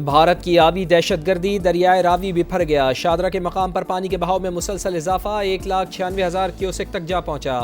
भारत की आबी दहशतगर्दी, दरियाए रावी बिफर गया। शादरा के मकाम पर पानी के बहाव में मुसलसल इजाफा, 1,96,000 क्यूसेक तक जा पहुंचा।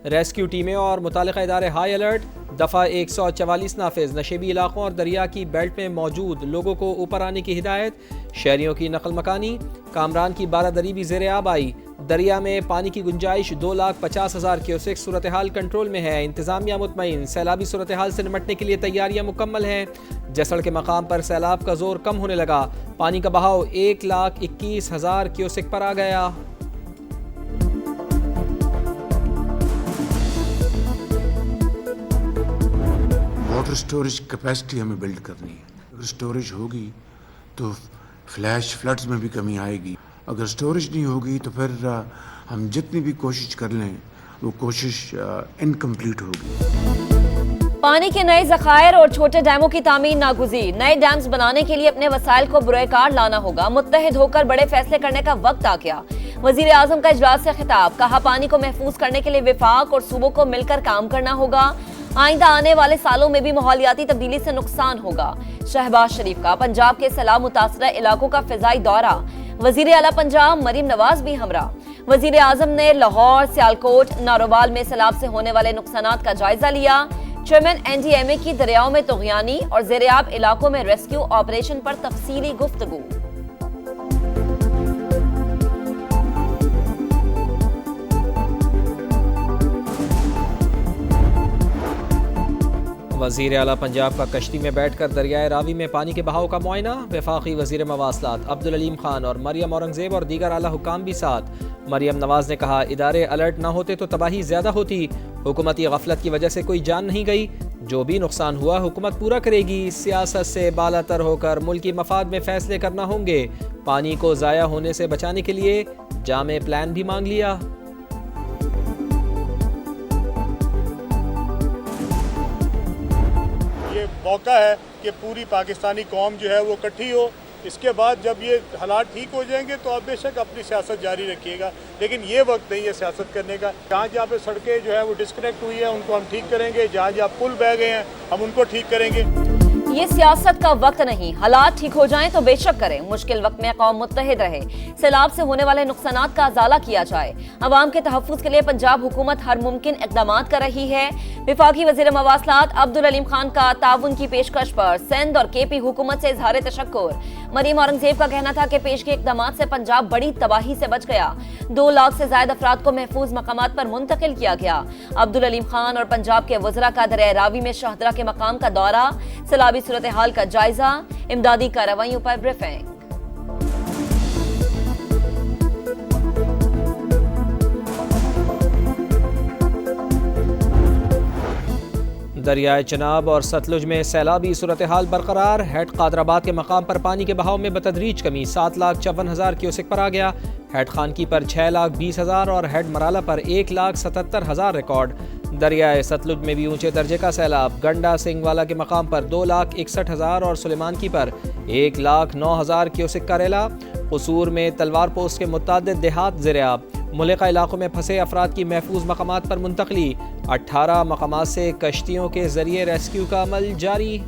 रेस्क्यू टीमें और मुतालिका इदारे हाई अलर्ट। दफ़ा 144 नाफिज, नशेबी इलाकों और दरिया की बेल्ट में मौजूद लोगों को ऊपर आने की हिदायत। शहरियों की नकल मकानी। कामरान की बारादरी भी ज़ेर आब आई। दरिया में पानी की गुंजाइश 2,50,000 क्यूसेक। सूरत हाल कंट्रोल में है, इंतजामिया मुतमईन। सैलाबी सूरत हाल से निमटने के लिए तैयारियां मुकम्मल हैं। जसड़ के मकाम पर सैलाब का जोर कम होने लगा। पानी का बहाव 1,21,000 क्यूसेक पर आ गया। वाटर स्टोरेज कैपेसिटी हमें बिल्ड करनी है। अगर स्टोरेज होगी तो फ्लैश फ्लड्स में भी कमी आएगी। अगर स्टोरेज नहीं होगी तो फिर हम जितनी भी कोशिश कर लें वो कोशिश इनकम्प्लीट होगी। पानी के नए ज़खायर और छोटे डैमों की तामीर नागुज़ीर। नए डैम्स बनाने के लिए अपने वसाइल को बुरेकार लाना होगा। मुत्तहिद होकर बड़े फैसले करने का वक्त आ गया। वजीर आजम का इजलास से खिताब। कहा, पानी को महफूज करने के लिए विफाक और सूबों को मिलकर काम करना होगा। आइंदा आने वाले सालों में भी माहौलियाती तब्दीली से नुकसान होगा। शहबाज शरीफ का पंजाब के सैलाब मुतासरा इलाकों का फिजाई दौरा। वजीर आला पंजाब मरीम नवाज भी हमरा। वजीर आजम ने लाहौर, सियालकोट, नारोवाल में सैलाब से होने वाले नुकसानात का जायजा लिया। चेयरमैन NDMA की दरियाओं में तुग़यानी और ज़ेर-ए-आब इलाकों में रेस्क्यू ऑपरेशन पर तफसीली गुफ्तगू। वज़ीर आला पंजाब का कश्ती में बैठकर दरियाए रावी में पानी के बहाव का मुआयना। वफाकी वज़ीर मवासलात अब्दुल अलीम खान और मरियम औरंगज़ेब और दीगर आला हुकाम भी साथ। मरियम नवाज ने कहा, इदारे अलर्ट ना होते तो तबाही ज़्यादा होती। हुकूमती गफलत की वजह से कोई जान नहीं गई। जो भी नुकसान हुआ हुकूमत पूरा करेगी। सियासत से बालातर होकर मुल्की मफाद में फैसले करना होंगे। पानी को ज़ाया होने से बचाने के लिए जामे प्लान भी मांग लिया। ये मौका है कि पूरी पाकिस्तानी कौम जो है वो इकट्ठी हो। इसके बाद जब ये हालात ठीक हो जाएंगे तो आप बेशक अपनी सियासत जारी रखिएगा, लेकिन ये वक्त नहीं है सियासत करने का। जहाँ जहाँ पे सड़कें जो है वो डिस्कनेक्ट हुई है उनको हम ठीक करेंगे। जहाँ जहाँ पुल बह गए हैं हम उनको ठीक करेंगे। ये सियासत का वक्त नहीं, हालात ठीक हो जाएं तो बेशक करें। मुश्किल वक्त में कौम मुत्तहिद रहे। सैलाब से होने वाले नुकसानात का अजाला किया जाए। अवाम के तहफ़्फ़ुज़ के लिए पंजाब हुकूमत हर मुमकिन इक़दामात कर रही है। वफाकी वज़ीर मवासलात अब्दुल अलीम खान का ताउन की पेशकश पर सिंध और KP हुकूमत से इज़हार तशक्कुर। मरीम औरंगज़ेब का कहना था कि पेशगी इक़दामात से पंजाब बड़ी तबाही से बच गया। 2 लाख से ज़ायद अफराद को महफूज मकामात पर मुंतकिल किया गया। अब्दुल अलीम खान और पंजाब के वज़रा का दरिया रावी में शाहदरा के मकाम का दौरा। सैलाबी सूरत हाल का जायजा। इमदादी कार्रवाइयों पर ब्रीफिंग। दरियाए चनाब और सतलुज में सैलाबी सूरत हाल बरकरार। हेड कादराबाद के मकाम पर पानी के बहाव में बतदरीज कमी, 7,54,000 क्यूसेक पर आ गया। हेड खानकी पर 6,20,000 और हेड मराला पर 1,77,000 रिकॉर्ड। दरियाए सतलुज में भी ऊंचे दर्जे का सैलाब। गंडा सिंगवाला के मकाम पर 2,61,000 और सुलेमान की पर 1,09,000 क्यूसेक का रेला। कसूर में तलवार पोस्ट के मुतादिद देहात ज़ेर-ए-आब। मुल्का इलाकों में फंसे अफराद की महफूज मकामात पर मुंतकली। 18 मकामात से कश्तियों के जरिए रेस्क्यू का अमल जारी।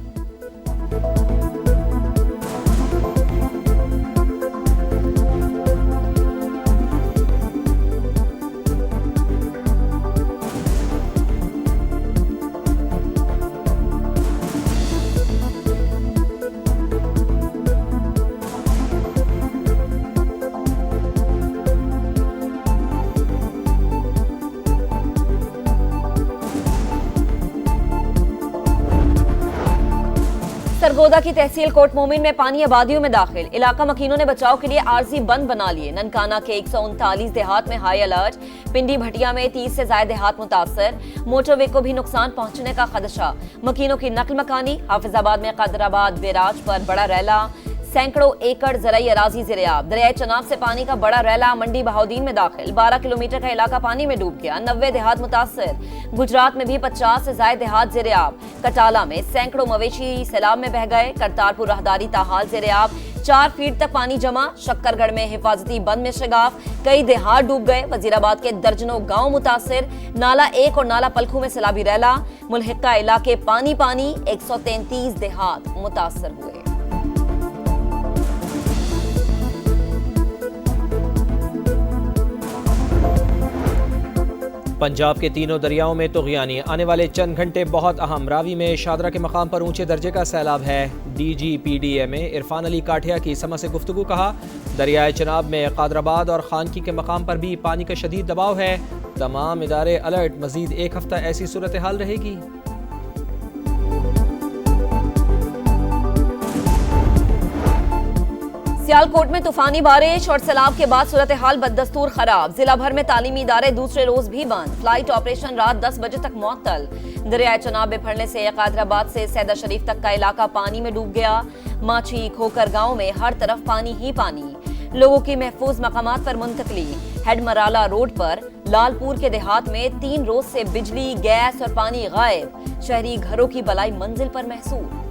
सरगोदा की तहसील कोट मोमिन में पानी आबादियों में दाखिल। इलाका मकीनों ने बचाव के लिए आरजी बंद बना लिए। ननकाना के 139 देहात में हाई अलर्ट। पिंडी भटिया में 30 से ज्यादा देहात मुतासर। मोटरवे को भी नुकसान पहुंचने का खदशा। मकीनों की नकल मकानी। हाफिजाबाद में कादराबाद बैराज पर बड़ा रैला। सैकड़ों एकड़ ज़राई अराजी ज़ेर-ए-आब। दरियाए चनाब से पानी का बड़ा रैला मंडी बहाउद्दीन में दाखिल। 12 किलोमीटर का इलाका पानी में डूब गया। 90 देहात मुतासर। गुजरात में भी 50 से ज्यादा देहात ज़ेर-ए-आब। कटाला में सैकड़ों मवेशी सैलाब में बह गए। करतारपुर राहदारी ताहाल ज़ेर-ए-आब। 4 फीट तक पानी जमा। शक्करगढ़ में हिफाजती बंद में शगाफ। कई देहात डूब गए। वजीराबाद के दर्जनों गांव मुतासर। नाला 1 और नाला पलखू में सैलाबी रैला। मुल्हिका इलाके पानी पानी। 133 देहात मुतासर हुए। पंजाब के तीनों दरियाओं में तुग़यानी, आने वाले चंद घंटे बहुत अहम। रावी में शादरा के मकाम पर ऊंचे दर्जे का सैलाब है। DGPDA इरफान अली काठिया की समा से गुफ्तगू, कहा दरियाए चनाब में कादराबाद और खानकी के मकाम पर भी पानी का शदीद दबाव है। तमाम इदारे अलर्ट, मजीद एक हफ्ता ऐसी सूरत हाल रहेगी। सियालकोट में तूफानी बारिश और सैलाब के बाद सूरत हाल बददस्तूर खराब। जिला भर में तालीमी इदारे दूसरे रोज भी बंद। फ्लाइट ऑपरेशन रात 10 बजे तक मुअत्तल। दरियाए चनाब में फड़ने से कादराबाद से सैदा शरीफ तक का इलाका पानी में डूब गया। माछी खोकर गांव में हर तरफ पानी ही पानी। लोगों की महफूज मकामात पर मुंतकली। हेडमराला रोड पर लालपुर के देहात में 3 रोज से बिजली, गैस और पानी गायब। शहरी घरों की बलाई मंजिल पर महसूस।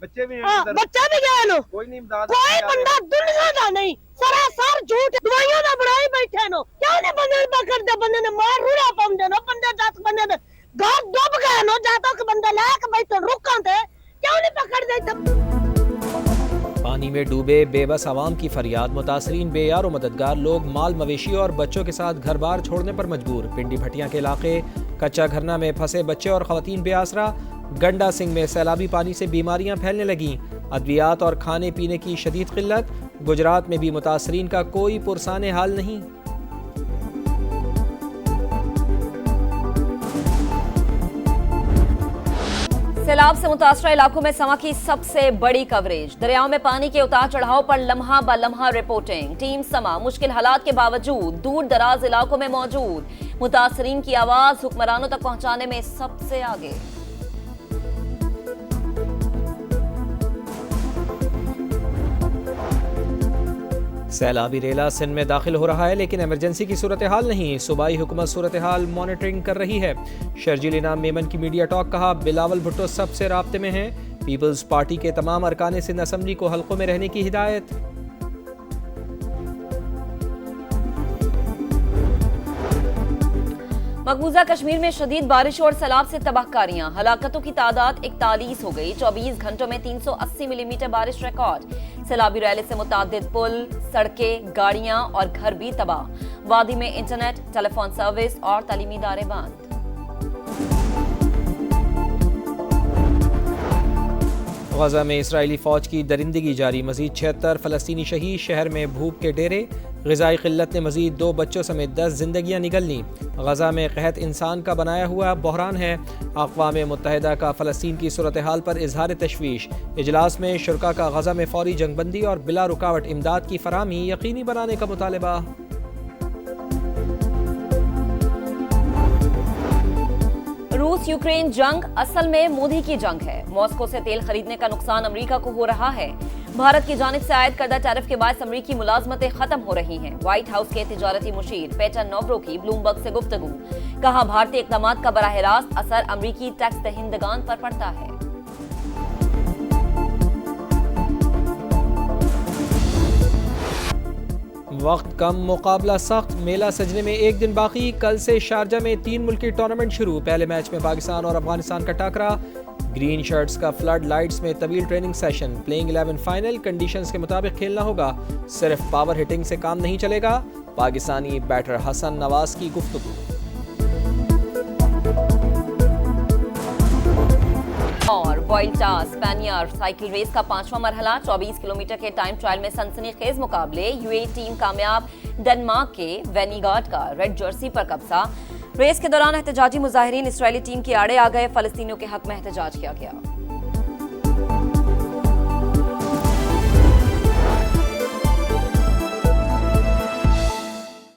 बच्चे भी हैं, बच्चा भी गया नो, कोई नहीं इमदाद, कोई बंदा दुनिया का नहीं, सरासर झूठ दवाइयों ना बनाई बैठे नो। क्या ने बंदे पकड़ दे, बंदे ने मार रूड़ा पम दे नो, बंदे जात बंदे ने घर डूब गए नो, जातो के बंदे लाके बैठे रुकां थे, क्यों नहीं पकड़ दे तब। पानी में डूबे बेबस आवाम की फरियाद। मुतासरीन बेयार और मददगार लोग माल मवेशी और बच्चों के साथ घर बार छोड़ने पर मजबूर। पिंडी भटिया के इलाके कच्चा घरना में फंसे बच्चे और खवातीन बेआसरा। गंडा सिंह में सैलाबी पानी से बीमारियां फैलने लगीं। अद्वियात और खाने पीने की शदीद किल्लत। गुजरात में भी मुतासरीन का कोई पुरसाने हाल नहीं। सैलाब से मुतासरा इलाकों में समा की सबसे बड़ी कवरेज। दरियाओं में पानी के उतार चढ़ाव पर लम्हा ब लम्हा रिपोर्टिंग। टीम समा मुश्किल हालात के बावजूद दूर दराज इलाकों में मौजूद। मुतासरीन की आवाज हुक्मरानों तक पहुंचाने में सबसे आगे। सैलाबी रेला सिंध में दाखिल हो रहा है, लेकिन इमरजेंसी की सूरत हाल नहीं। सूबाई हुकूमत सूरत हाल मॉनिटरिंग कर रही है। शर्जील इनाम मेमन की मीडिया टॉक, कहा बिलावल भुट्टो सबसे राब्ते में हैं। पीपल्स पार्टी के तमाम अरकान सिंध असम्बली को हल्कों में रहने की हिदायत। मकबूजा कश्मीर में शदीद बारिश और सैलाब से तबाहकारियां। हलाकतों की तादाद 41 हो गई। 24 घंटों में 380 मिलीमीटर बारिश रिकॉर्ड। सैलाबी रैली से मुतादिद पुल, सड़कें, गाड़ियां और घर भी तबाह। वादी में इंटरनेट, टेलीफोन सर्विस और तालीमी इदारे बंद। गजा में इसराइली फौज की दरिंदगी जारी। मजीद 76 फलस्तीनी शहीद। शहर में भूख के डेरे। ग़िज़ाई क़िल्लत ने मजीद 2 बच्चों समेत 10 जिंदगियां निगल लीं। गजा में क़हत इंसान का बनाया हुआ बहरान है। अक़वाम मुत्तहिदा का फ़लस्तीन की सूरत हाल पर इजहार तशवीश। इजलास में शुरका का गजा में फौरी जंगबंदी और बिला रुकावट इमदाद की फराहमी यकीनी बनाने का मुतालबा। रूस यूक्रेन जंग असल में मोदी की जंग है। मॉस्को से तेल खरीदने का नुकसान अमेरिका को हो रहा है। भारत की जानिब से आयद करदा टैरिफ के बाद अमेरिकी मुलाजमतें खत्म हो रही हैं। व्हाइट हाउस के तिजारती मुशीर पेटर नोवरो की ब्लूमबर्ग से गुफ्तगू, कहा भारतीय इक़दामात का बराह रास्त असर अमेरिकी टैक्स दहिंदगान पर पड़ता है। वक्त कम, मुकाबला सख्त। मेला सजने में एक दिन बाकी। कल से शारजा में 3 मुल्की टूर्नामेंट शुरू। पहले मैच में पाकिस्तान और अफगानिस्तान का टाकरा। ग्रीन शर्ट्स का फ्लड लाइट्स में तवील training session. Playing 11 final. Conditions के मुताबिक खेलना होगा। सिर्फ पावर हिटिंग से काम नहीं चलेगा। पाकिस्तानी बैटर हसन नवाज की गुफ्तगू। और वोल्टा स्पेनियर साइकिल रेस का 5वां मरहला। 24 किलोमीटर के टाइम ट्रायल में सनसनीखेज मुकाबले। यूएई टीम कामयाब। डेनमार्क के वेनीगार्ड का रेड जर्सी पर कब्जा। रेस के दौरान एहतजाजी मुजाहिरीन इसराइली टीम के आड़े आ गए। फलस्तीनियों के हक में एहतजाज किया गया।